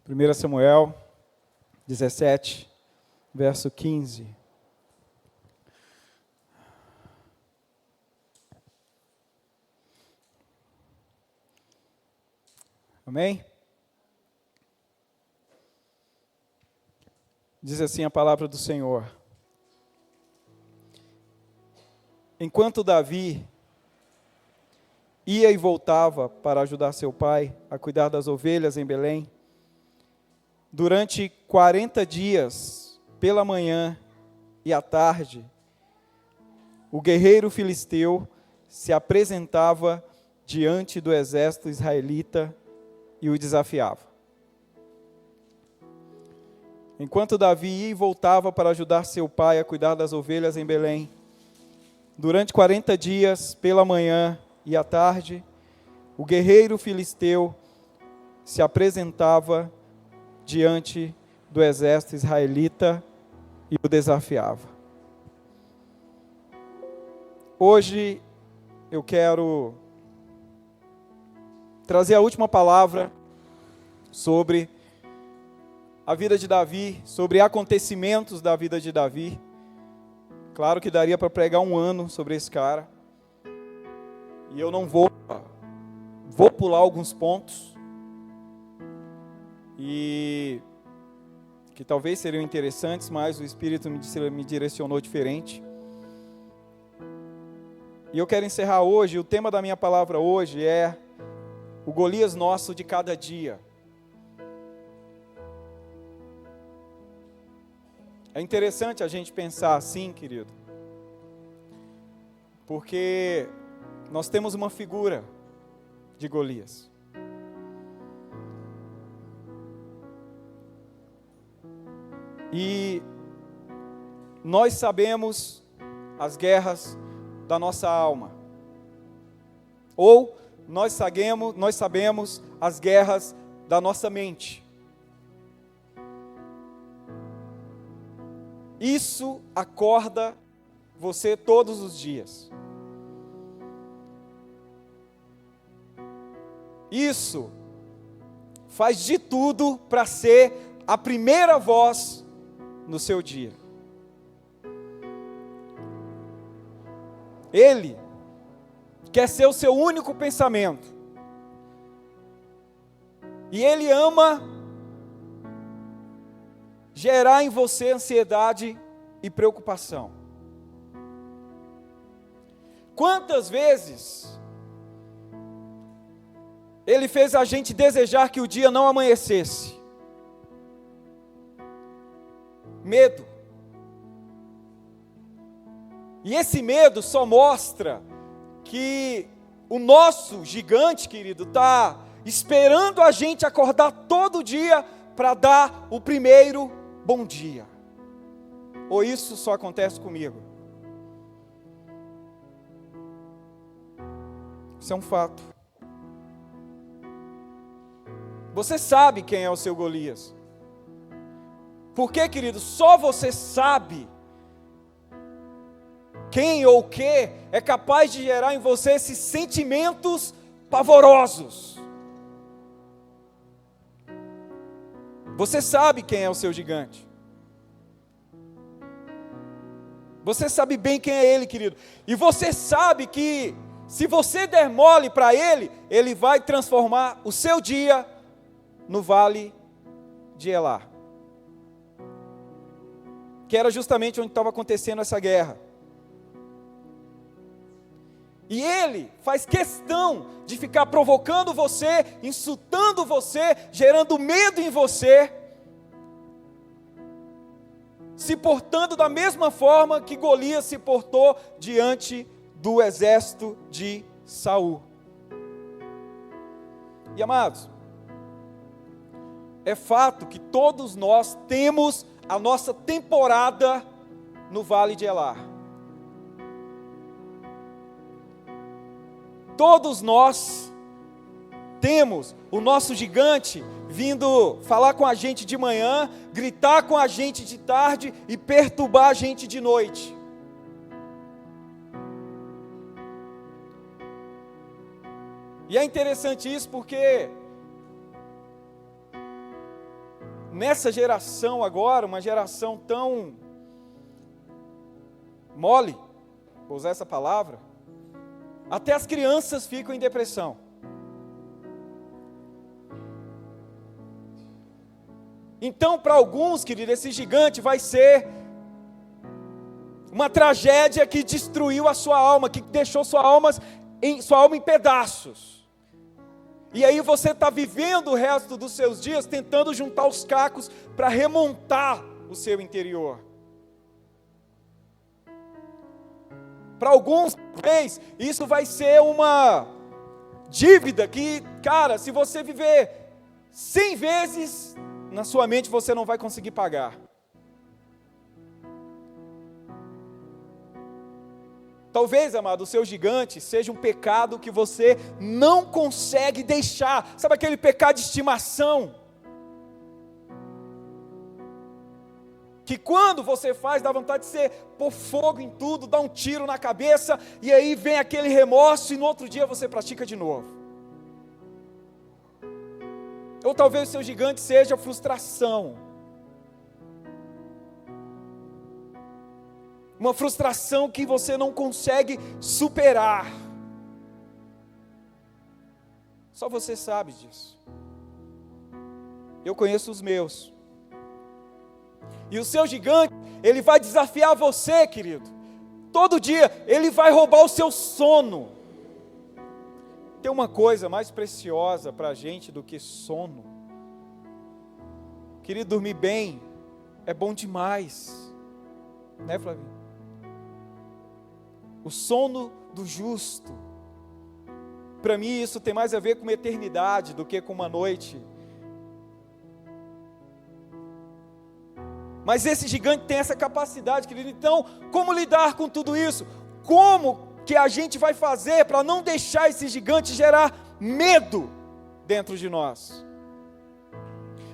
1 Samuel 17, verso 15. Amém? Diz assim a palavra do Senhor. Enquanto Davi ia e voltava para ajudar seu pai a cuidar das ovelhas em Belém, durante 40 dias, pela manhã e à tarde, o guerreiro filisteu se apresentava diante do exército israelita e o desafiava. Enquanto Davi ia e voltava para ajudar seu pai a cuidar das ovelhas em Belém, durante 40 dias, pela manhã e à tarde, o guerreiro filisteu se apresentava diante do exército israelita e o desafiava. Hoje eu quero trazer a última palavra sobre a vida de Davi, sobre acontecimentos da vida de Davi. Claro que daria para pregar um ano sobre esse cara. E eu não vou pular alguns pontos. E que talvez seriam interessantes, mas o Espírito me direcionou diferente. E eu quero encerrar hoje, o tema da minha palavra hoje é o Golias nosso de cada dia. É interessante a gente pensar assim, querido, porque nós temos uma figura de Golias. E nós sabemos as guerras da nossa alma. Ou nós sabemos as guerras da nossa mente. Isso acorda você todos os dias. Isso faz de tudo para ser a primeira voz no seu dia. Ele quer ser o seu único pensamento. E ele ama gerar em você ansiedade e preocupação. Quantas vezes ele fez a gente desejar que o dia não amanhecesse? Medo. E esse medo só mostra que o nosso gigante, querido, está esperando a gente acordar todo dia para dar o primeiro bom dia. Ou isso só acontece comigo? Isso é um fato. Você sabe quem é o seu Golias. Porque, querido, só você sabe quem ou o que é capaz de gerar em você esses sentimentos pavorosos. Você sabe quem é o seu gigante. Você sabe bem quem é ele, querido. E você sabe que se você der mole para ele, ele vai transformar o seu dia no vale de Elá. Que era justamente onde estava acontecendo essa guerra. E ele faz questão de ficar provocando você, insultando você, gerando medo em você, se portando da mesma forma que Golias se portou diante do exército de Saul. E amados, é fato que todos nós temos a nossa temporada no Vale de Elá. Todos nós temos o nosso gigante vindo falar com a gente de manhã, gritar com a gente de tarde e perturbar a gente de noite. E é interessante isso porque nessa geração agora, uma geração tão mole, vou usar essa palavra, até as crianças ficam em depressão. Então, para alguns, querido, esse gigante vai ser uma tragédia que destruiu a sua alma, que deixou sua alma em pedaços. E aí você está vivendo o resto dos seus dias tentando juntar os cacos para remontar o seu interior. Para alguns, talvez, isso vai ser uma dívida que, cara, se você viver 100 vezes, na sua mente você não vai conseguir pagar. Talvez, amado, o seu gigante seja um pecado que você não consegue deixar. Sabe aquele pecado de estimação? Que quando você faz, dá vontade de você pôr fogo em tudo, dar um tiro na cabeça, e aí vem aquele remorso e no outro dia você pratica de novo. Ou talvez o seu gigante seja a frustração. Uma frustração que você não consegue superar. Só você sabe disso. Eu conheço os meus. E o seu gigante, ele vai desafiar você, querido. Todo dia, ele vai roubar o seu sono. Tem uma coisa mais preciosa para a gente do que sono. Querido, dormir bem é bom demais. Né, Flavinho? O sono do justo. Para mim isso tem mais a ver com uma eternidade do que com uma noite. Mas esse gigante tem essa capacidade, querido. Então, como lidar com tudo isso? Como que a gente vai fazer para não deixar esse gigante gerar medo dentro de nós?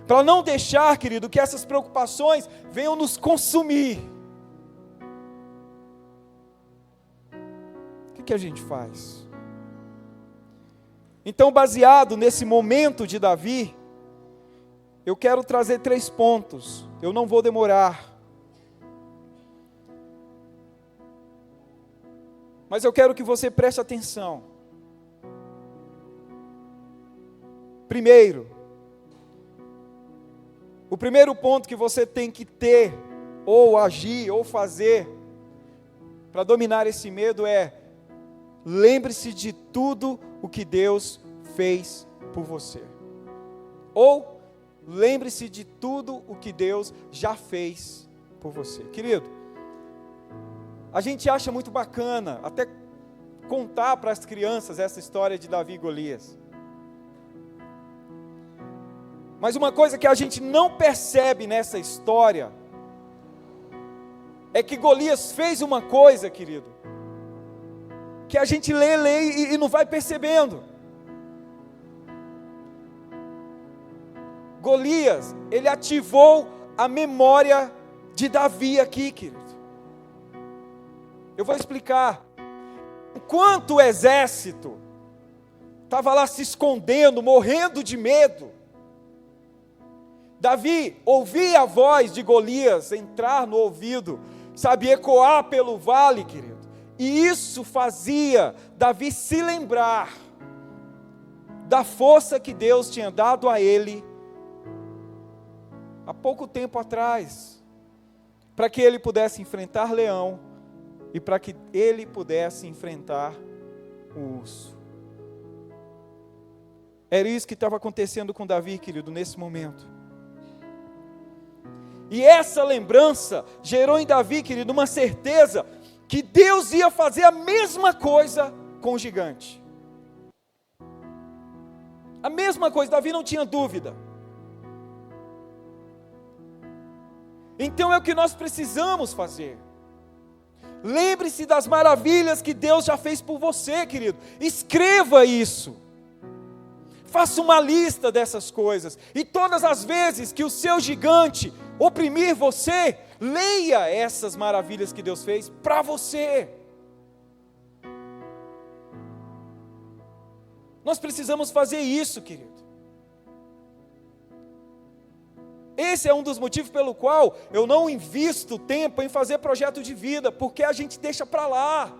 Para não deixar, querido, que essas preocupações venham nos consumir. O que a gente faz? Então, baseado nesse momento de Davi, eu quero trazer 3 pontos. Eu não vou demorar. Mas eu quero que você preste atenção. Primeiro, o primeiro ponto que você tem que ter, ou agir, ou fazer, para dominar esse medo é: lembre-se de tudo o que Deus fez por você. Ou lembre-se de tudo o que Deus já fez por você. Querido, a gente acha muito bacana até contar para as crianças essa história de Davi e Golias. Mas uma coisa que a gente não percebe nessa história é que Golias fez uma coisa, querido, que a gente lê e não vai percebendo. Golias, ele ativou a memória de Davi aqui, querido. Eu vou explicar. Enquanto o exército estava lá se escondendo, morrendo de medo, Davi ouvia a voz de Golias entrar no ouvido, sabe, ecoar pelo vale, querido. E isso fazia Davi se lembrar da força que Deus tinha dado a ele há pouco tempo atrás, para que ele pudesse enfrentar leão e para que ele pudesse enfrentar o urso. Era isso que estava acontecendo com Davi, querido, nesse momento. E essa lembrança gerou em Davi, querido, uma certeza que Deus ia fazer a mesma coisa com o gigante. A mesma coisa, Davi não tinha dúvida. Então é o que nós precisamos fazer. Lembre-se das maravilhas que Deus já fez por você, querido. Escreva isso. Faça uma lista dessas coisas. E todas as vezes que o seu gigante oprimir você, leia essas maravilhas que Deus fez para você. Nós precisamos fazer isso, querido. Esse é um dos motivos pelo qual eu não invisto tempo em fazer projeto de vida, porque a gente deixa para lá.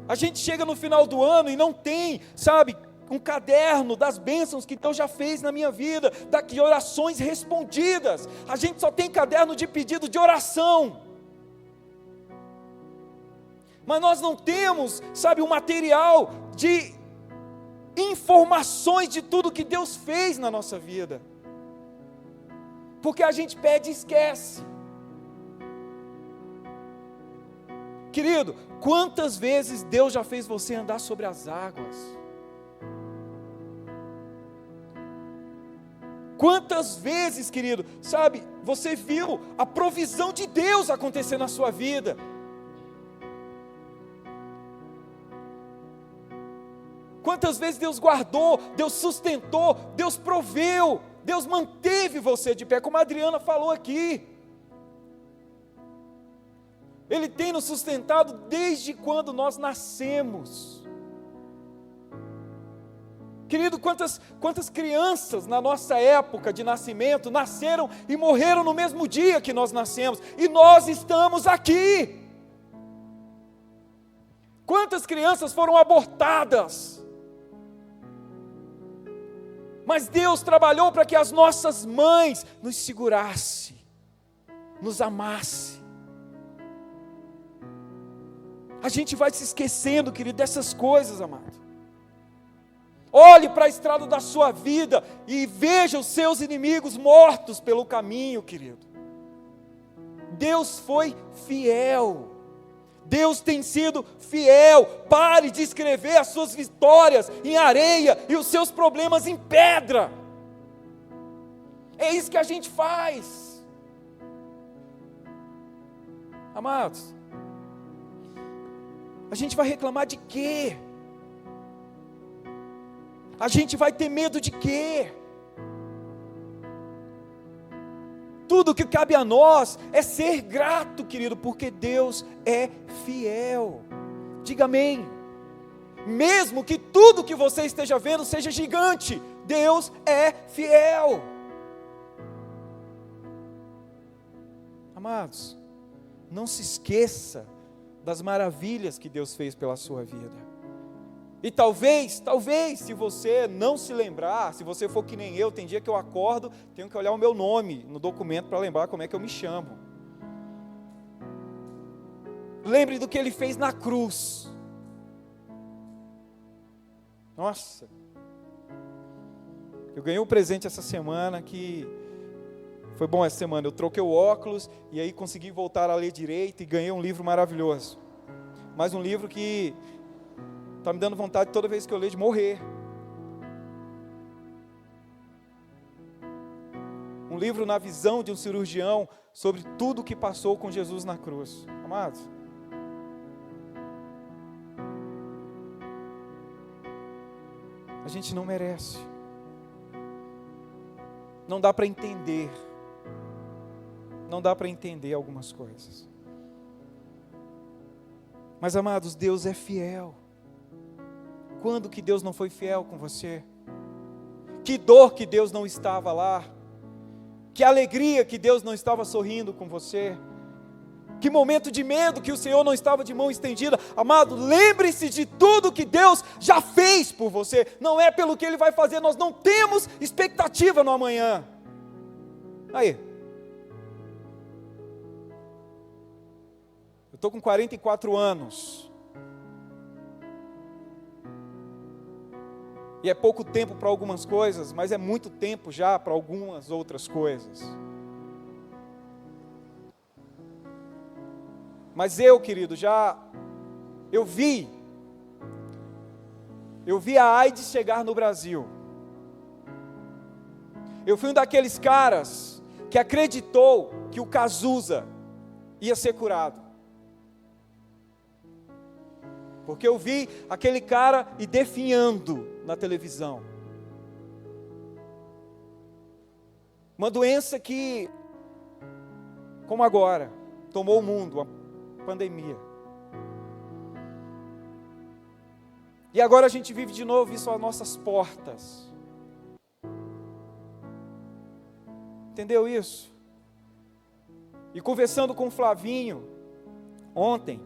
A gente chega no final do ano e não tem, sabe, um caderno das bênçãos que Deus já fez na minha vida, de orações respondidas. A gente só tem caderno de pedido de oração. Mas nós não temos, sabe, um material de informações de tudo que Deus fez na nossa vida. Porque a gente pede e esquece. Querido, quantas vezes Deus já fez você andar sobre as águas? Quantas vezes, querido, sabe, você viu a provisão de Deus acontecer na sua vida? Quantas vezes Deus guardou, Deus sustentou, Deus proveu, Deus manteve você de pé, como a Adriana falou aqui. Ele tem nos sustentado desde quando nós nascemos. Querido, quantas crianças na nossa época de nascimento nasceram e morreram no mesmo dia que nós nascemos, e nós estamos aqui. Quantas crianças foram abortadas? Mas Deus trabalhou para que as nossas mães nos segurassem, nos amassem. A gente vai se esquecendo, querido, dessas coisas, amado. Olhe para a estrada da sua vida e veja os seus inimigos mortos pelo caminho, querido. Deus foi fiel. Deus tem sido fiel. Pare de escrever as suas vitórias em areia e os seus problemas em pedra. É isso que a gente faz. Amados, a gente vai reclamar de quê? A gente vai ter medo de quê? Tudo que cabe a nós é ser grato, querido, porque Deus é fiel. Diga amém. Mesmo que tudo que você esteja vendo seja gigante, Deus é fiel. Amados, não se esqueça das maravilhas que Deus fez pela sua vida. E talvez, se você não se lembrar, se você for que nem eu, tem dia que eu acordo, tenho que olhar o meu nome no documento para lembrar como é que eu me chamo. Lembre do que Ele fez na cruz. Nossa, eu ganhei um presente essa semana que foi bom essa semana. Eu troquei o óculos e aí consegui voltar a ler direito e ganhei um livro maravilhoso. Mais um livro que está me dando vontade toda vez que eu leio de morrer. Um livro na visão de um cirurgião sobre tudo o que passou com Jesus na cruz. Amados, a gente não merece. Não dá para entender. Não dá para entender algumas coisas. Mas, amados, Deus é fiel. Quando que Deus não foi fiel com você? Que dor que Deus não estava lá? Que alegria que Deus não estava sorrindo com você? Que momento de medo que o Senhor não estava de mão estendida? Amado, lembre-se de tudo que Deus já fez por você. Não é pelo que Ele vai fazer, nós não temos expectativa no amanhã. Aí, eu estou com 44 anos. E é pouco tempo para algumas coisas, mas é muito tempo já para algumas outras coisas. Mas eu, querido, eu vi a AIDS chegar no Brasil. Eu fui um daqueles caras que acreditou que o Cazuza ia ser curado. Porque eu vi aquele cara definhando na televisão. Uma doença que, como agora, tomou o mundo, a pandemia. E agora a gente vive de novo isso às nossas portas. Entendeu isso? E conversando com o Flavinho ontem,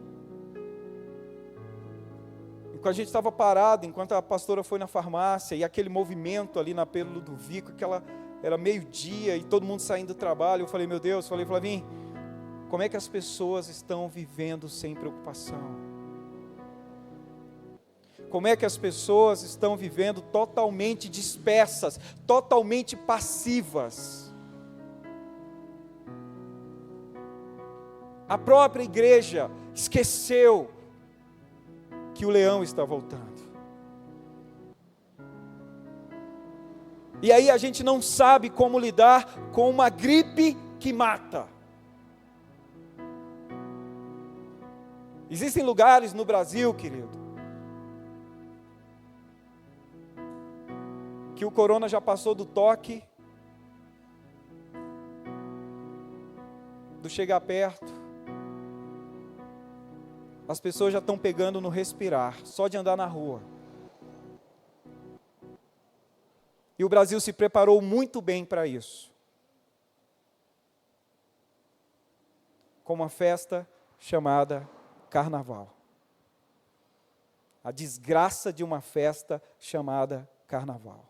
enquanto a gente estava parado, enquanto a pastora foi na farmácia, e aquele movimento ali na Pedro Ludovico, era meio-dia e todo mundo saindo do trabalho, eu falei, meu Deus, Flavinho, como é que as pessoas estão vivendo sem preocupação? Como é que as pessoas estão vivendo totalmente dispersas, totalmente passivas? A própria igreja esqueceu que o leão está voltando. E aí a gente não sabe como lidar com uma gripe que mata. Existem lugares no Brasil, querido, que o corona já passou do toque, do chegar perto. As pessoas já estão pegando no respirar, só de andar na rua. E o Brasil se preparou muito bem para isso. Com uma festa chamada Carnaval. A desgraça de uma festa chamada Carnaval.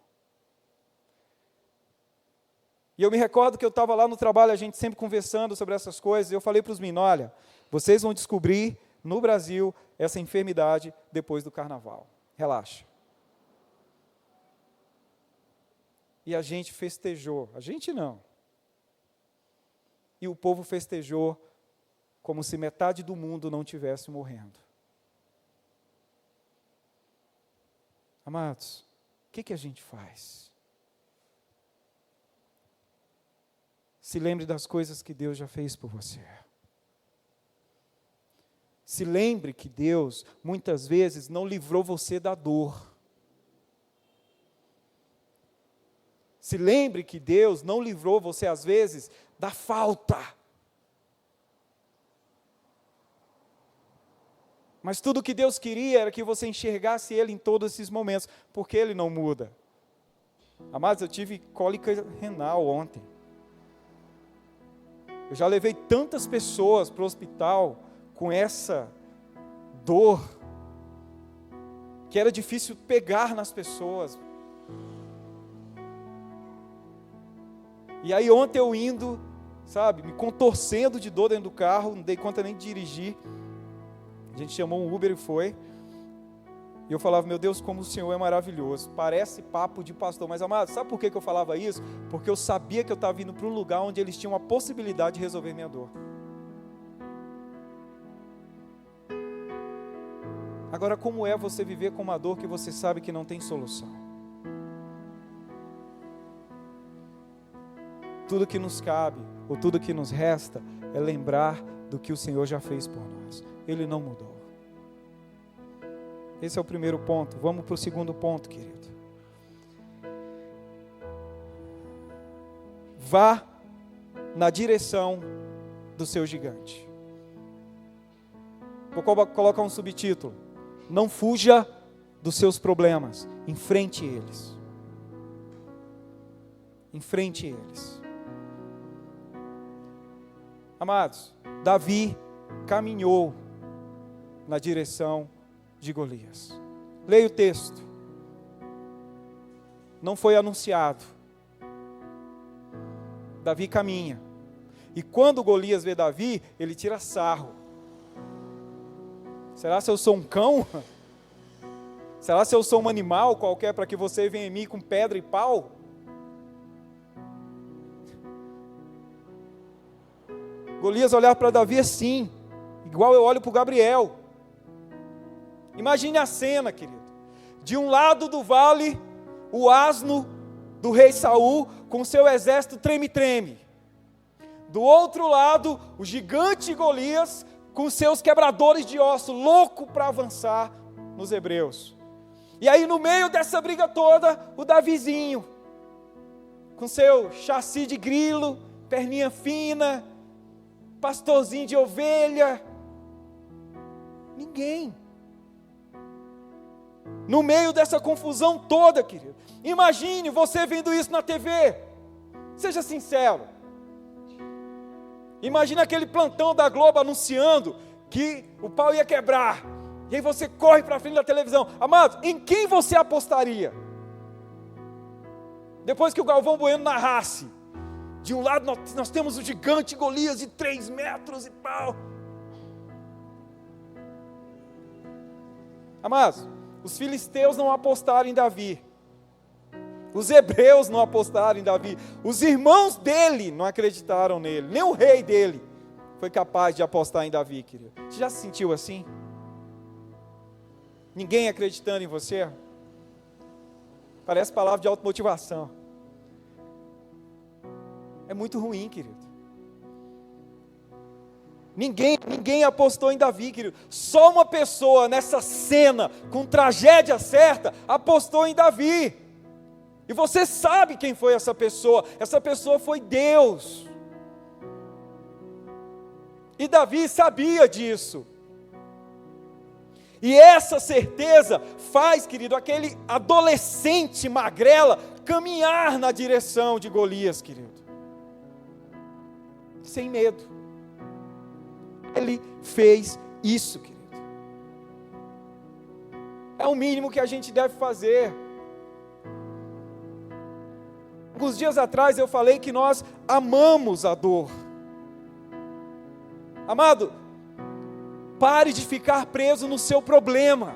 E eu me recordo que eu estava lá no trabalho, a gente sempre conversando sobre essas coisas, e eu falei para os meninos, olha, vocês vão descobrir no Brasil essa enfermidade depois do Carnaval. Relaxa. E a gente festejou, a gente não. E o povo festejou como se metade do mundo não tivesse morrendo. Amados, o que a gente faz? Se lembre das coisas que Deus já fez por você. Se lembre que Deus, muitas vezes, não livrou você da dor. Se lembre que Deus não livrou você, às vezes, da falta. Mas tudo que Deus queria era que você enxergasse Ele em todos esses momentos, porque Ele não muda. Amados, eu tive cólica renal ontem. Eu já levei tantas pessoas para o hospital com essa dor, que era difícil pegar nas pessoas. E aí ontem eu indo, sabe, me contorcendo de dor dentro do carro, não dei conta nem de dirigir. A gente chamou um Uber e foi. E eu falava, meu Deus, como o Senhor é maravilhoso. Parece papo de pastor, mas amado, sabe por que eu falava isso? Porque eu sabia que eu estava indo para um lugar onde eles tinham a possibilidade de resolver minha dor. Agora, como é você viver com uma dor que você sabe que não tem solução? Tudo que nos cabe, ou tudo que nos resta, é lembrar do que o Senhor já fez por nós. Ele não mudou. Esse é o primeiro ponto. Vamos para o segundo ponto, querido. Vá na direção do seu gigante. Vou colocar um subtítulo. Não fuja dos seus problemas. Enfrente eles. Enfrente eles. Amados, Davi caminhou na direção de Golias. Leia o texto. Não foi anunciado. Davi caminha. E quando Golias vê Davi, ele tira sarro. Será se eu sou um cão? Será se eu sou um animal qualquer para que você venha em mim com pedra e pau? Golias olhar para Davi assim, igual eu olho para o Gabriel. Imagine a cena, querido. De um lado do vale, o asno do rei Saul, com seu exército treme-treme. Do outro lado, o gigante Golias, com seus quebradores de osso, louco para avançar nos hebreus. E aí no meio dessa briga toda, o Davizinho, com seu chassi de grilo, perninha fina, pastorzinho de ovelha. Ninguém. No meio dessa confusão toda, querido. Imagine você vendo isso na TV. Seja sincero. Imagina aquele plantão da Globo anunciando que o pau ia quebrar. E aí você corre para frente da televisão. Amados, em quem você apostaria? Depois que o Galvão Bueno narrasse, de um lado nós temos o gigante Golias de 3 metros e pau. Amados, os filisteus não apostaram em Davi. Os hebreus não apostaram em Davi. Os irmãos dele não acreditaram nele. Nem o rei dele foi capaz de apostar em Davi, querido. Você já se sentiu assim? Ninguém acreditando em você? Parece palavra de automotivação. É muito ruim, querido. Ninguém apostou em Davi, querido. Só uma pessoa nessa cena, com tragédia certa, apostou em Davi. E você sabe quem foi essa pessoa. Essa pessoa foi Deus. E Davi sabia disso. E essa certeza faz, querido, aquele adolescente magrela caminhar na direção de Golias, querido. Sem medo. Ele fez isso, querido. É o mínimo que a gente deve fazer. Alguns dias atrás eu falei que nós amamos a dor. Amado, pare de ficar preso no seu problema.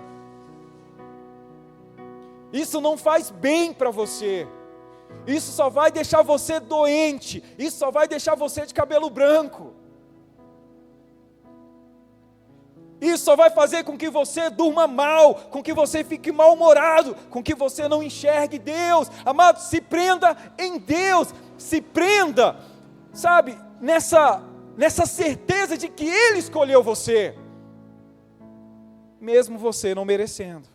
Isso não faz bem para você. Isso só vai deixar você doente. Isso só vai deixar você de cabelo branco. Isso só vai fazer com que você durma mal, com que você fique mal-humorado, com que você não enxergue Deus. Amado, se prenda em Deus. Se prenda, sabe, nessa certeza de que Ele escolheu você, mesmo você não merecendo.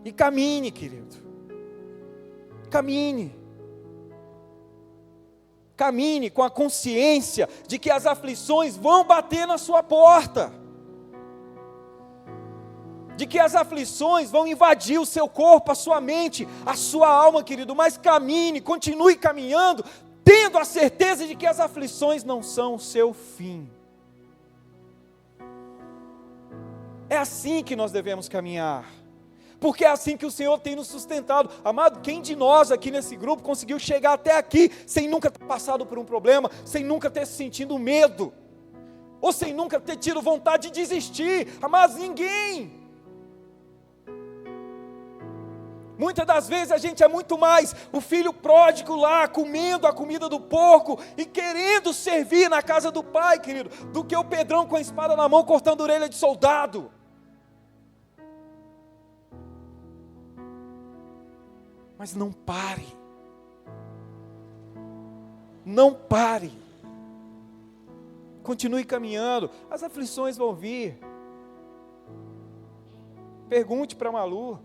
E caminhe, querido. Caminhe. Caminhe com a consciência de que as aflições vão bater na sua porta. De que as aflições vão invadir o seu corpo, a sua mente, a sua alma, querido. Mas caminhe, continue caminhando, tendo a certeza de que as aflições não são o seu fim. É assim que nós devemos caminhar. Porque é assim que o Senhor tem nos sustentado. Amado, quem de nós aqui nesse grupo conseguiu chegar até aqui sem nunca ter passado por um problema, sem nunca ter sentido medo, ou sem nunca ter tido vontade de desistir? Amados, ninguém. Muitas das vezes a gente é muito mais o filho pródigo lá, comendo a comida do porco e querendo servir na casa do pai, querido, do que o Pedrão com a espada na mão cortando a orelha de soldado. Mas não pare. Não pare. Continue caminhando. As aflições vão vir. Pergunte para a Malu.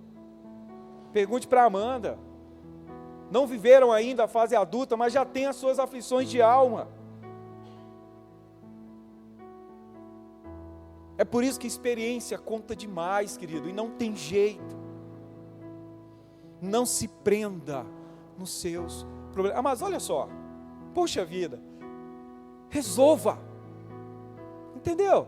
Pergunte para a Amanda. Não viveram ainda a fase adulta, mas já têm as suas aflições de alma. É por isso que experiência conta demais, querido, e não tem jeito. Não se prenda nos seus problemas. Ah, mas olha só, puxa vida, resolva, entendeu?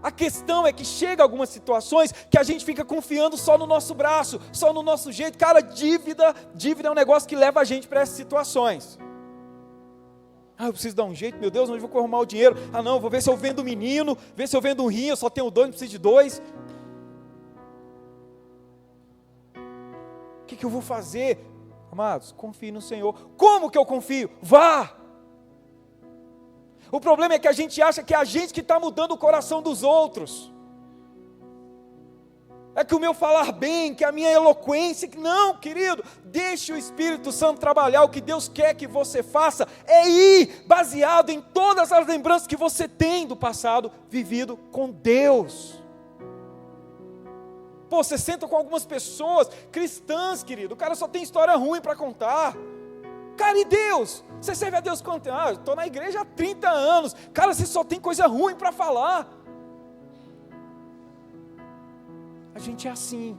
A questão é que chega algumas situações que a gente fica confiando só no nosso braço, só no nosso jeito. Cara, dívida é um negócio que leva a gente para essas situações. Ah, eu preciso dar um jeito, meu Deus, onde eu vou arrumar o dinheiro? Ah não, vou ver se eu vendo um menino, ver se eu vendo um rim, eu só tenho 2, não preciso de 2. O que eu vou fazer? Amados, confie no Senhor. Como que eu confio? Vá! O problema é que a gente acha que é a gente que está mudando o coração dos outros. É que o meu falar bem, que a minha eloquência... Não, querido, deixe o Espírito Santo trabalhar. O que Deus quer que você faça é ir baseado em todas as lembranças que você tem do passado vivido com Deus. Pô, você senta com algumas pessoas cristãs, querido, o cara só tem história ruim para contar. Cara, e Deus? Você serve a Deus quanto tempo? Ah, eu estou na igreja há 30 anos. Cara, você só tem coisa ruim para falar. A gente é assim.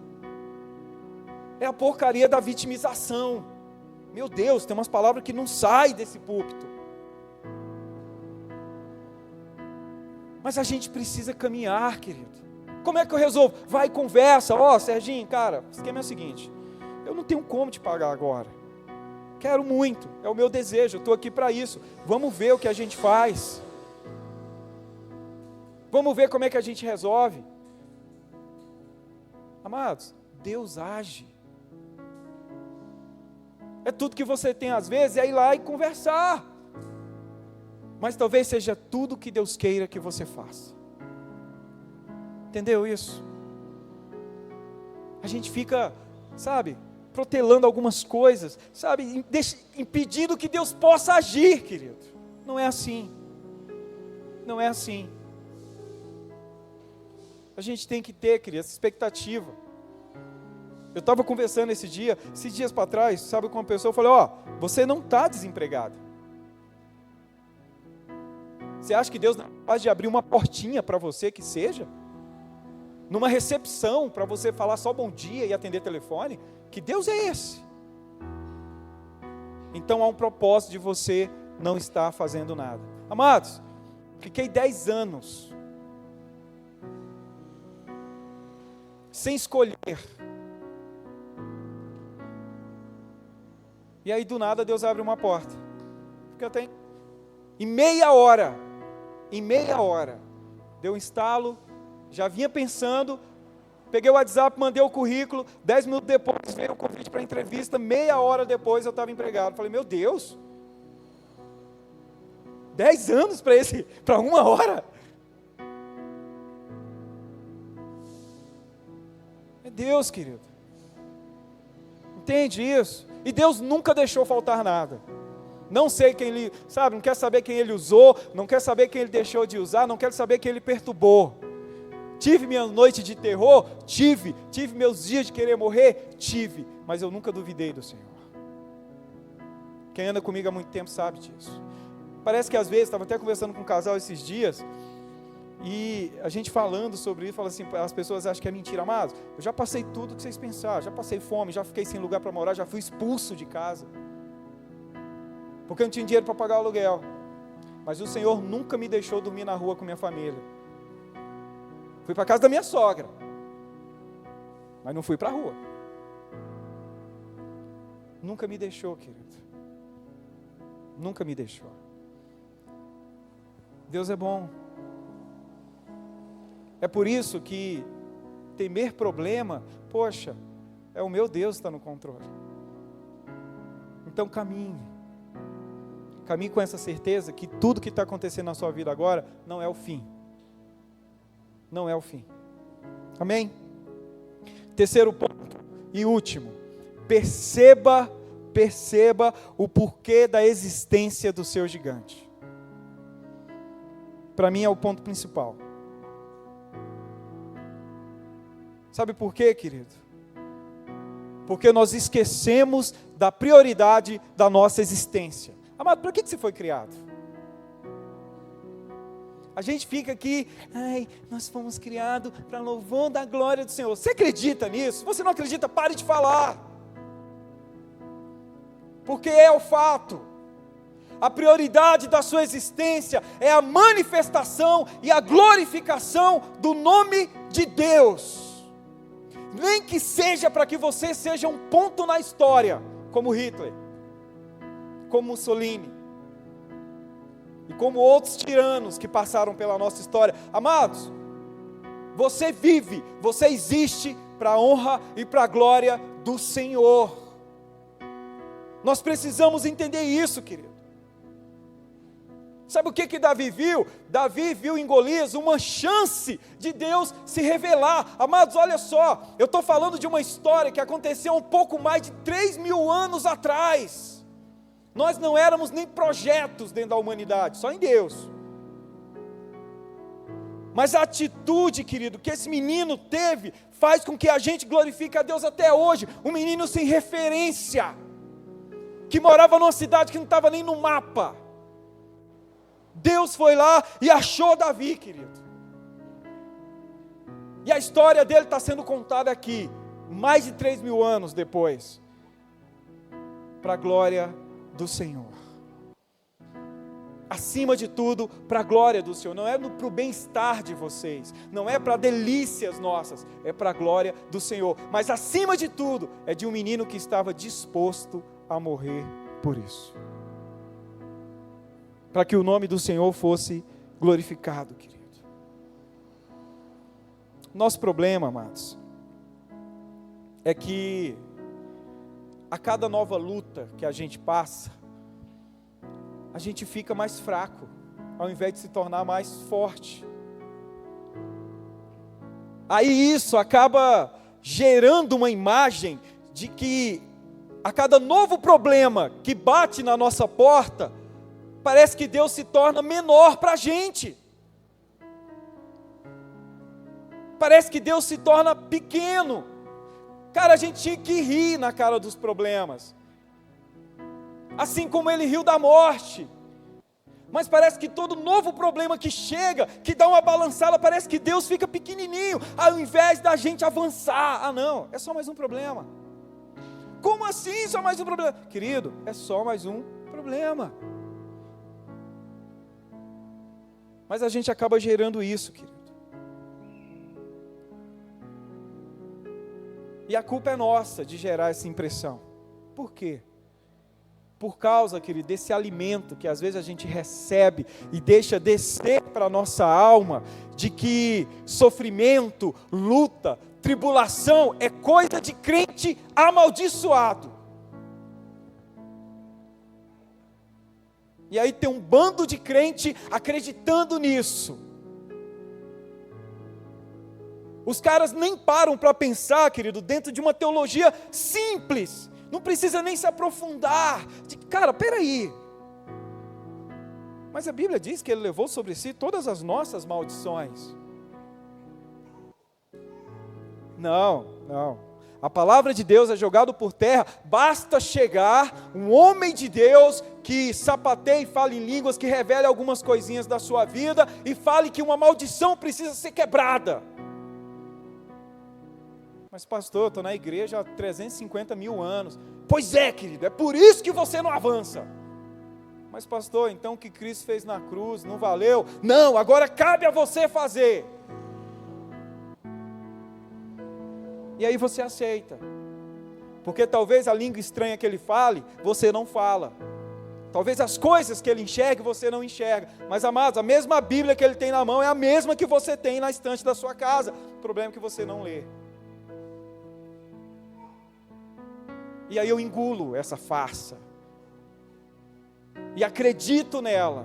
É a porcaria da vitimização. Meu Deus, tem umas palavras que não saem desse púlpito. Mas a gente precisa caminhar, querido. Como é que eu resolvo? Vai, conversa. Ó, Serginho, cara, o esquema é o seguinte: eu não tenho como te pagar agora. Quero muito, é o meu desejo, eu estou aqui para isso. Vamos ver o que a gente faz. Vamos ver como é que a gente resolve. Amados, Deus age. É tudo que você tem às vezes, é ir lá e conversar. Mas talvez seja tudo que Deus queira que você faça. Entendeu isso? A gente fica, sabe, protelando algumas coisas, sabe, impedindo que Deus possa agir, querido. Não é assim. Não é assim. A gente tem que ter, querido, essa expectativa. Eu estava conversando esses dias para trás, sabe, com uma pessoa, eu falei, ó, você não está desempregado. Você acha que Deus não é capaz de abrir uma portinha para você que seja? Numa recepção, para você falar só bom dia e atender telefone? Que Deus é esse? Então há um propósito de você não estar fazendo nada. Amados, fiquei 10 anos sem escolher. E aí do nada Deus abre uma porta. Fica até em meia hora, deu um estalo, já vinha pensando, peguei o WhatsApp, mandei o currículo, 10 minutos depois veio o convite para a entrevista, meia hora depois eu estava empregado. Falei, meu Deus, 10 anos para uma hora? É Deus, querido. Entende isso? E Deus nunca deixou faltar nada. Não sei quem ele, sabe, não quer saber quem ele usou, não quer saber quem ele deixou de usar, não quer saber quem ele perturbou. Tive minha noite de terror? Tive meus dias de querer morrer? Tive, mas eu nunca duvidei do Senhor. Quem anda comigo há muito tempo sabe disso. Parece que às vezes, estava até conversando com um casal esses dias, e a gente falando sobre isso, fala assim, as pessoas acham que é mentira. Amados, eu já passei tudo que vocês pensaram, já passei fome, já fiquei sem lugar para morar, já fui expulso de casa, porque eu não tinha dinheiro para pagar o aluguel. Mas o Senhor nunca me deixou dormir na rua com minha família. Fui para a casa da minha sogra, mas não fui para a rua. Nunca me deixou, querido. Nunca me deixou. Deus é bom. É por isso que temer problema, poxa, é o meu Deus que está no controle. Então caminhe com essa certeza que tudo que está acontecendo na sua vida agora não é o fim. Não é o fim. Amém? Terceiro ponto e último, perceba o porquê da existência do seu gigante. Para mim é o ponto principal. Sabe por quê, querido? Porque nós esquecemos da prioridade da nossa existência. Amado, para que você foi criado? A gente fica aqui, nós fomos criados para louvor da glória do Senhor. Você acredita nisso? Se você não acredita, pare de falar. Porque é o fato. A prioridade da sua existência é a manifestação e a glorificação do nome de Deus. Nem que seja para que você seja um ponto na história, como Hitler, como Mussolini, e como outros tiranos que passaram pela nossa história. Amados, você vive, você existe para a honra e para a glória do Senhor. Nós precisamos entender isso, querido. Sabe o que Davi viu? Davi viu em Golias uma chance de Deus se revelar. Amados, olha só, eu estou falando de uma história que aconteceu um pouco mais de 3.000 anos atrás. Nós não éramos nem projetos dentro da humanidade, só em Deus. Mas a atitude, querido, que esse menino teve, faz com que a gente glorifique a Deus até hoje. Um menino sem referência, que morava numa cidade que não estava nem no mapa. Deus foi lá e achou Davi, querido. E a história dele está sendo contada aqui, mais de 3.000 anos depois, para a glória do Senhor. Acima de tudo, para a glória do Senhor. Não é para o bem-estar de vocês, não é para delícias nossas, é para a glória do Senhor. Mas acima de tudo, é de um menino que estava disposto a morrer por isso, para que o nome do Senhor fosse glorificado, querido. Nosso problema, amados, é que a cada nova luta que a gente passa, a gente fica mais fraco, ao invés de se tornar mais forte. Aí isso acaba gerando uma imagem de que a cada novo problema que bate na nossa porta, parece que Deus se torna menor para a gente. Parece que Deus se torna pequeno. Cara, a gente tinha que rir na cara dos problemas. Assim como ele riu da morte. Mas parece que todo novo problema que chega, que dá uma balançada, parece que Deus fica pequenininho, ao invés da gente avançar. Ah não, é só mais um problema. Como assim só mais um problema? Querido, é só mais um problema. Mas a gente acaba gerando isso, querido. E a culpa é nossa de gerar essa impressão. Por quê? Por causa, querido, desse alimento que às vezes a gente recebe e deixa descer para a nossa alma, de que sofrimento, luta, tribulação é coisa de crente amaldiçoado. E aí tem um bando de crente acreditando nisso. Os caras nem param para pensar, querido, dentro de uma teologia simples. Não precisa nem se aprofundar. Cara, peraí. Mas a Bíblia diz que Ele levou sobre si todas as nossas maldições. Não. A palavra de Deus é jogada por terra. Basta chegar um homem de Deus que sapateie e fale em línguas, que revele algumas coisinhas da sua vida e fale que uma maldição precisa ser quebrada. Mas pastor, eu estou na igreja há 350 mil anos. Pois é, querido, é por isso que você não avança. Mas pastor, então o que Cristo fez na cruz não valeu? Não, agora cabe a você fazer. E aí você aceita. Porque talvez a língua estranha que ele fale, você não fala. Talvez as coisas que ele enxergue, você não enxerga. Mas amados, a mesma Bíblia que ele tem na mão é a mesma que você tem na estante da sua casa. O problema é que você não lê. E aí eu engulo essa farsa. E acredito nela.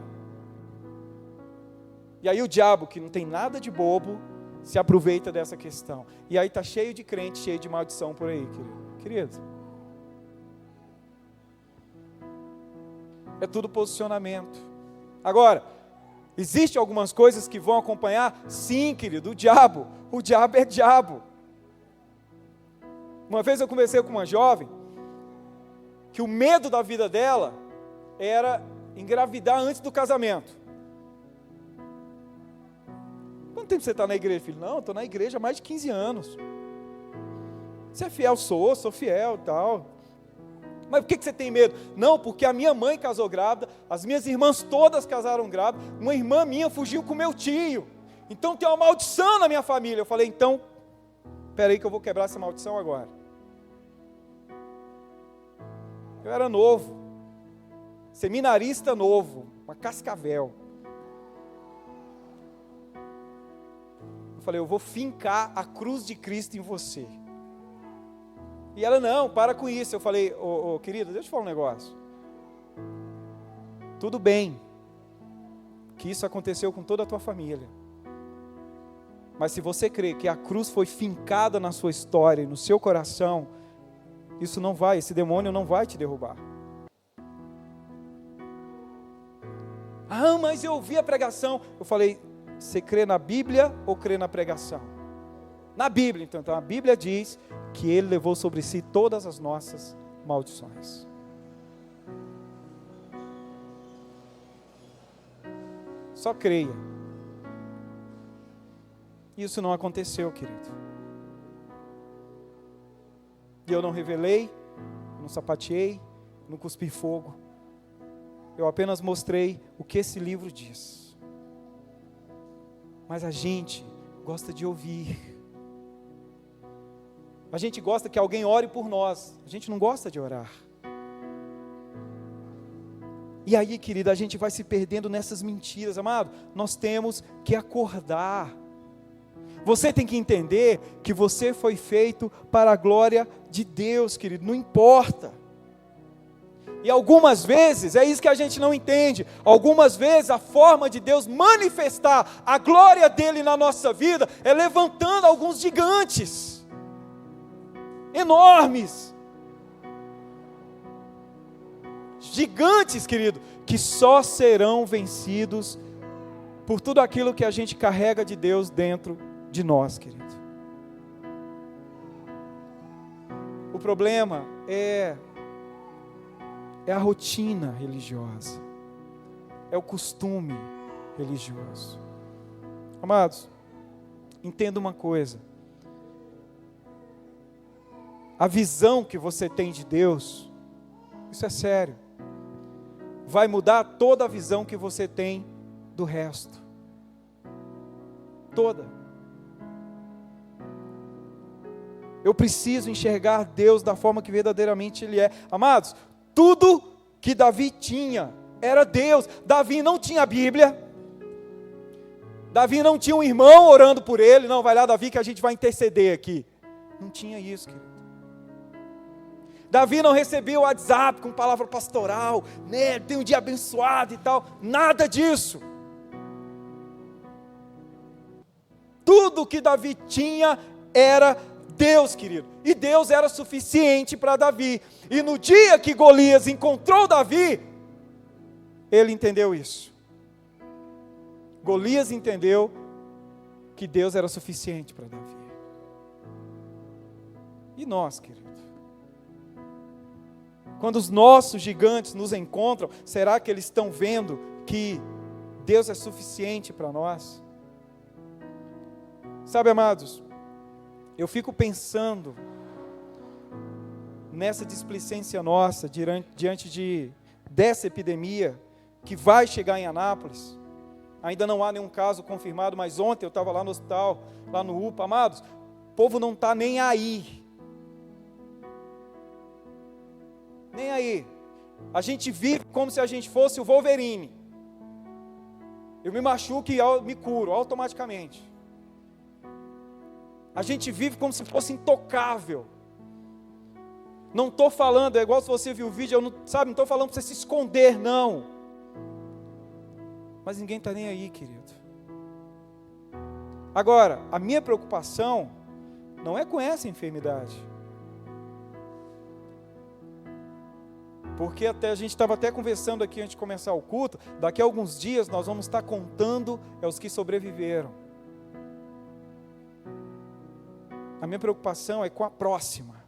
E aí o diabo, que não tem nada de bobo, se aproveita dessa questão. E aí está cheio de crente, cheio de maldição por aí, querido. É tudo posicionamento. Agora, existem algumas coisas que vão acompanhar? Sim, querido, o diabo é diabo. Uma vez eu conversei com uma jovem, que o medo da vida dela era engravidar antes do casamento. Quanto tempo você está na igreja, filho? Não, estou na igreja há mais de 15 anos. Você é fiel? Sou fiel e tal. Mas por que você tem medo? Não, porque a minha mãe casou grávida, as minhas irmãs todas casaram grávidas, uma irmã minha fugiu com meu tio. Então tem uma maldição na minha família. Eu falei, então, espera aí que eu vou quebrar essa maldição agora. Eu era novo, seminarista novo, uma cascavel. Eu falei, eu vou fincar a cruz de Cristo em você. E ela, não, para com isso. Eu falei, querida, deixa eu te falar um negócio. Tudo bem, que isso aconteceu com toda a tua família. Mas se você crê que a cruz foi fincada na sua história, no seu coração, esse demônio não vai te derrubar. Ah, mas eu ouvi a pregação. Eu falei, você crê na Bíblia ou crê na pregação? Na Bíblia, então a Bíblia diz que Ele levou sobre si todas as nossas maldições. Só creia. Isso não aconteceu, querido. E eu não revelei, não sapateei, não cuspir fogo. Eu apenas mostrei o que esse livro diz. Mas a gente gosta de ouvir. A gente gosta que alguém ore por nós. A gente não gosta de orar. E aí, querida, a gente vai se perdendo nessas mentiras, amado. Nós temos que acordar. Você tem que entender que você foi feito para a glória de Deus, querido, não importa. E algumas vezes, é isso que a gente não entende, algumas vezes a forma de Deus manifestar a glória dele na nossa vida é levantando alguns gigantes, enormes. Gigantes, querido, que só serão vencidos por tudo aquilo que a gente carrega de Deus dentro de nós, querido. O problema é a rotina religiosa, é o costume religioso. Amados, entenda uma coisa: a visão que você tem de Deus, isso é sério, vai mudar toda a visão que você tem do resto. Toda. Eu preciso enxergar Deus da forma que verdadeiramente Ele é. Amados, tudo que Davi tinha era Deus. Davi não tinha a Bíblia. Davi não tinha um irmão orando por ele. Não, vai lá, Davi, que a gente vai interceder aqui. Não tinha isso, querido. Davi não recebia o WhatsApp com palavra pastoral, né? Tem um dia abençoado e tal. Nada disso. Tudo que Davi tinha era Deus, querido. E Deus era suficiente para Davi. E no dia que Golias encontrou Davi, ele entendeu isso. Golias entendeu que Deus era suficiente para Davi. E nós, querido? Quando os nossos gigantes nos encontram, será que eles estão vendo que Deus é suficiente para nós? Sabe, amados, eu fico pensando nessa displicência nossa diante dessa epidemia que vai chegar em Anápolis. Ainda não há nenhum caso confirmado, mas ontem eu estava lá no hospital, lá no UPA. Amados, o povo não está nem aí. Nem aí. A gente vive como se a gente fosse o Wolverine. Eu me machuco e eu me curo automaticamente. A gente vive como se fosse intocável. Não estou falando, é igual se você viu o vídeo, eu não estou falando para você se esconder, não. Mas ninguém está nem aí, querido. Agora, a minha preocupação não é com essa enfermidade. Porque a gente estava até conversando aqui antes de começar o culto, daqui a alguns dias nós vamos estar contando os que sobreviveram. A minha preocupação é com a próxima.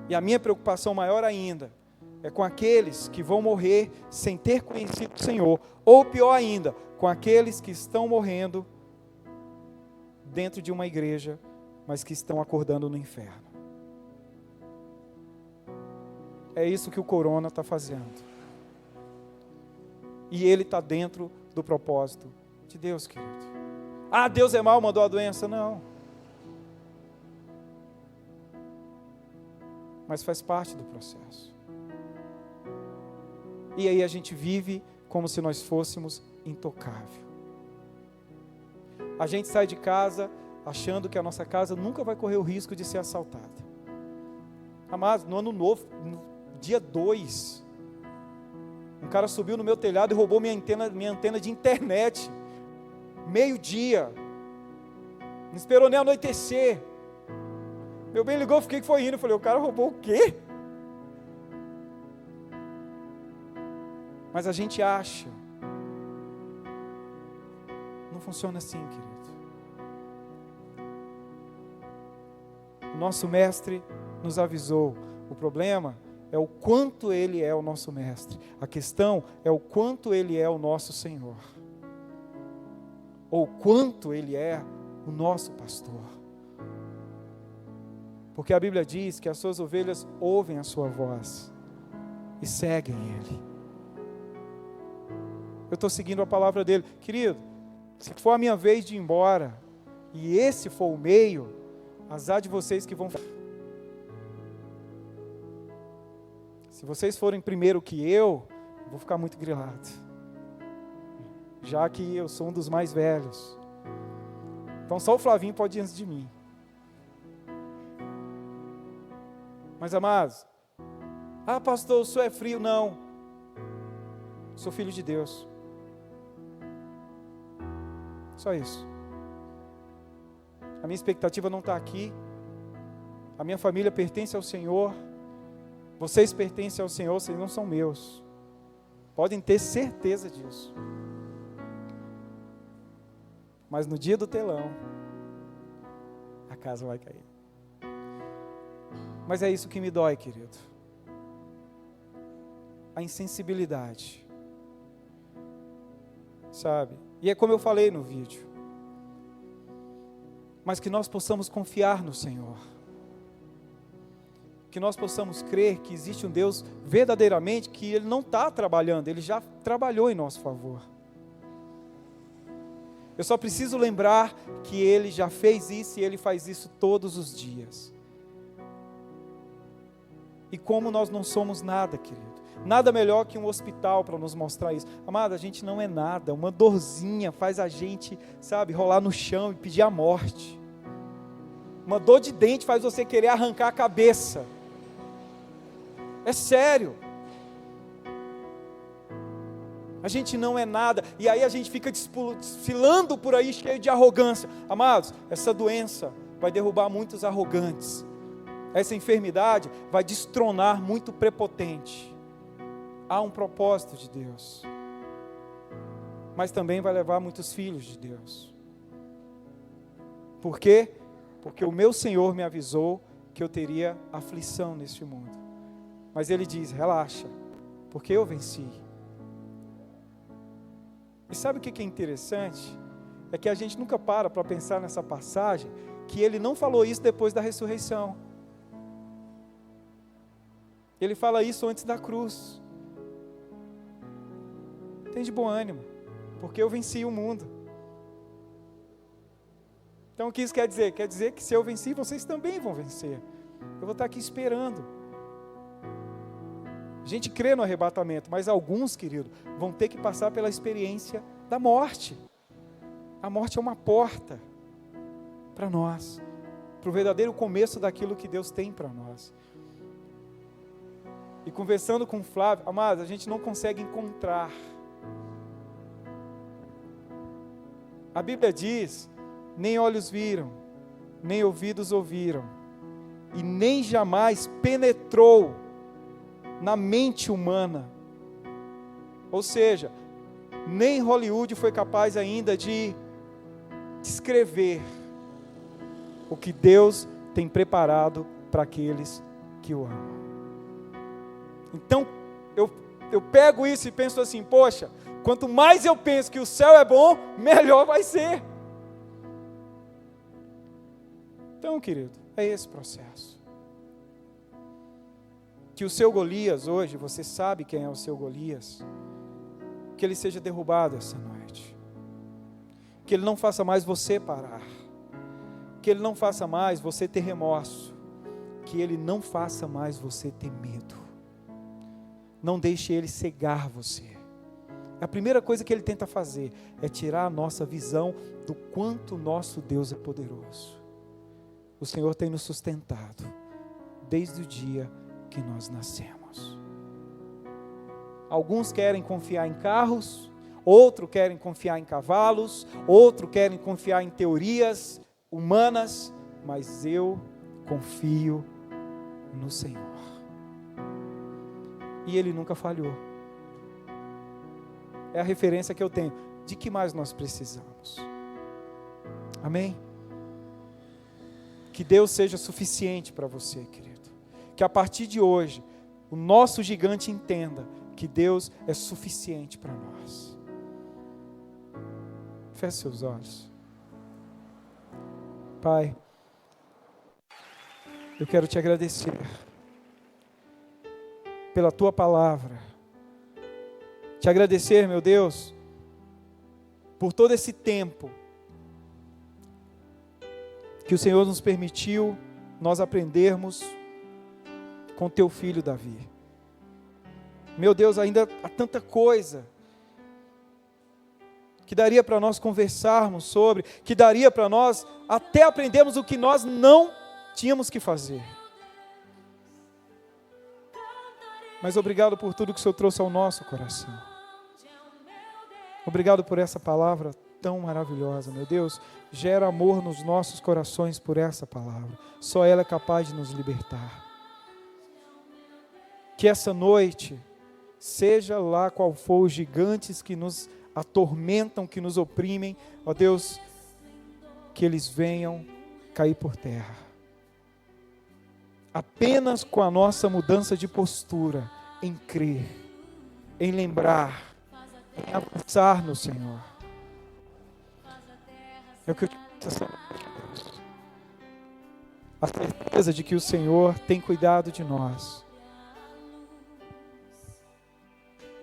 E a minha preocupação maior ainda é com aqueles que vão morrer sem ter conhecido o Senhor. Ou pior ainda, com aqueles que estão morrendo dentro de uma igreja, mas que estão acordando no inferno. É isso que o corona está fazendo. E ele está dentro do propósito de Deus, querido. Ah, Deus é mau, mandou a doença. Não. Mas faz parte do processo. E aí a gente vive como se nós fôssemos intocável. A gente sai de casa achando que a nossa casa nunca vai correr o risco de ser assaltada. Amados, no ano novo, no dia 2, um cara subiu no meu telhado e roubou minha antena de internet. Meio-dia. Não esperou nem anoitecer. Meu bem ligou, fiquei que foi indo. Eu falei, o cara roubou o quê? Mas a gente acha. Não funciona assim, querido. O nosso mestre nos avisou. O problema é o quanto ele é o nosso mestre. A questão é o quanto ele é o nosso Senhor. Ou quanto ele é o nosso pastor. Porque a Bíblia diz que as suas ovelhas ouvem a sua voz e seguem Ele. Eu estou seguindo a palavra dele. Querido, se for a minha vez de ir embora, e esse for o meio, azar de vocês que vão... Se vocês forem primeiro que eu vou ficar muito grilado. Já que eu sou um dos mais velhos. Então só o Flavinho pode ir antes de mim. Mas amados, pastor, o senhor é frio? Não. Sou filho de Deus. Só isso. A minha expectativa não está aqui. A minha família pertence ao Senhor. Vocês pertencem ao Senhor, vocês não são meus. Podem ter certeza disso. Mas no dia do telão, a casa vai cair. Mas é isso que me dói, querido. A insensibilidade. Sabe? E é como eu falei no vídeo. Mas que nós possamos confiar no Senhor. Que nós possamos crer que existe um Deus verdadeiramente, que Ele não está trabalhando, Ele já trabalhou em nosso favor. Eu só preciso lembrar que Ele já fez isso e Ele faz isso todos os dias. E como nós não somos nada, querido. Nada melhor que um hospital para nos mostrar isso. Amado, a gente não é nada. Uma dorzinha faz a gente, sabe, rolar no chão e pedir a morte. Uma dor de dente faz você querer arrancar a cabeça. É sério. A gente não é nada. E aí a gente fica desfilando por aí cheio de arrogância. Amados, essa doença vai derrubar muitos arrogantes. Essa enfermidade vai destronar muito prepotente. Há um propósito de Deus. Mas também vai levar muitos filhos de Deus. Por quê? Porque o meu Senhor me avisou que eu teria aflição neste mundo. Mas Ele diz, relaxa, porque eu venci. E sabe o que é interessante? É que a gente nunca para pensar nessa passagem, que Ele não falou isso depois da ressurreição. Ele fala isso antes da cruz. Tem de bom ânimo, porque eu venci o mundo. Então o que isso quer dizer? Quer dizer que se eu venci, vocês também vão vencer. Eu vou estar aqui esperando. A gente crê no arrebatamento, mas alguns, querido, vão ter que passar pela experiência da morte. A morte é uma porta para nós, para o verdadeiro começo daquilo que Deus tem para nós. E conversando com o Flávio, amados, a gente não consegue encontrar. A Bíblia diz, nem olhos viram, nem ouvidos ouviram, e nem jamais penetrou na mente humana. Ou seja, nem Hollywood foi capaz ainda de descrever o que Deus tem preparado para aqueles que o amam. Então, eu pego isso e penso assim, poxa, quanto mais eu penso que o céu é bom, melhor vai ser. Então, querido, é esse processo. Que o seu Golias hoje, você sabe quem é o seu Golias, que ele seja derrubado essa noite. Que ele não faça mais você parar. Que ele não faça mais você ter remorso. Que ele não faça mais você ter medo. Não deixe ele cegar você. A primeira coisa que ele tenta fazer é tirar a nossa visão do quanto nosso Deus é poderoso. O Senhor tem nos sustentado desde o dia que nós nascemos. Alguns querem confiar em carros, outros querem confiar em cavalos, outros querem confiar em teorias humanas, mas eu confio no Senhor. E Ele nunca falhou. É a referência que eu tenho. De que mais nós precisamos? Amém? Que Deus seja suficiente para você, querido. Que a partir de hoje, o nosso gigante entenda que Deus é suficiente para nós. Feche seus olhos. Pai, Eu quero te agradecer pela tua palavra. Te agradecer, meu Deus, por todo esse tempo que o Senhor nos permitiu nós aprendermos com teu filho Davi. Meu Deus, ainda há tanta coisa que daria para nós conversarmos sobre, que daria para nós até aprendermos o que nós não tínhamos que fazer. Mas obrigado por tudo que o Senhor trouxe ao nosso coração. Obrigado por essa palavra tão maravilhosa, meu Deus. Gera amor nos nossos corações por essa palavra. Só ela é capaz de nos libertar. Que essa noite, seja lá qual for os gigantes que nos atormentam, que nos oprimem, ó Deus, que eles venham cair por terra. Apenas com a nossa mudança de postura, em crer, em lembrar, em avançar no Senhor. É o que eu te peço, Deus. A certeza de que o Senhor tem cuidado de nós.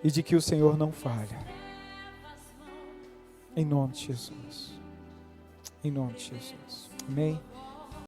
E de que o Senhor não falha. Em nome de Jesus. Em nome de Jesus. Amém.